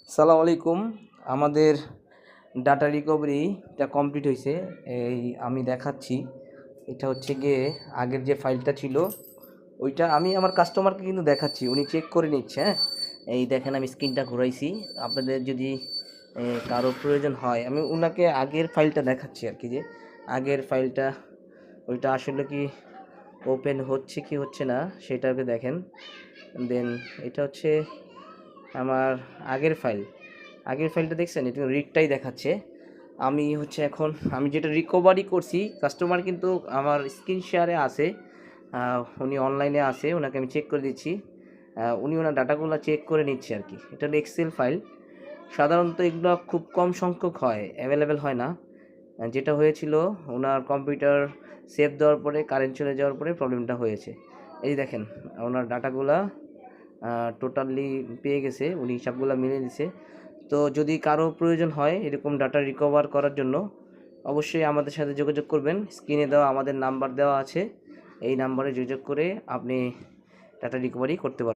সালাম আলাইকুম। আমাদের ডাটা রিকভারিটা কমপ্লিট হয়েছে। এই আমি দেখাচ্ছি। এটা হচ্ছে গিয়ে আগের যে ফাইলটা ছিল ওইটা আমি আমার কাস্টমারকে কিন্তু দেখাচ্ছি, উনি চেক করে নিচ্ছে। হ্যাঁ, এই দেখেন আমি স্ক্রিনটা ঘুরাইছি। আপনাদের যদি কারো প্রয়োজন হয় আমি ওনাকে আগের ফাইলটা দেখাচ্ছি আর কি, যে আগের ফাইলটা ওইটা আসলে কি ওপেন হচ্ছে কি হচ্ছে না সেটাকে দেখেন। দেন এটা হচ্ছে আমার আগের ফাইলটা দেখছেন, এটা রিডটাই দেখাচ্ছে। আমি হচ্ছে এখন আমি যেটা রিকভারি করছি, কাস্টমার কিন্তু আমার স্ক্রিন শেয়ারে আছে, উনি অনলাইনে আছে, ওনাকে আমি চেক করে দিচ্ছি। উনি ওনার ডাটাগুলো চেক করে নিচ্ছে আর কি। এটা হলো এক্সেল ফাইল। সাধারণত এগুলো খুব কম সংখ্যক হয়, অ্যাভেলেবেল হয় না। যেটা হয়েছিল, ওনার কম্পিউটার সেভ দেওয়ার পরে কারেন্ট চলে যাওয়ার পরে প্রবলেমটা হয়েছে। এই দেখেন ওনার ডাটাগুলা টোটালি পেয়ে গেছে, উনি হিসাবগুলো মিলিয়ে দিছে। তো যদি কারো প্রয়োজন হয় এরকম ডাটা রিকভার করার জন্য, অবশ্যই আমাদের সাথে যোগাযোগ করবেন। স্ক্রিনে দেওয়া আমাদের নাম্বার দেওয়া আছে, এই নাম্বারে যোগাযোগ করে আপনি ডাটা রিকভারি করতে পারবেন।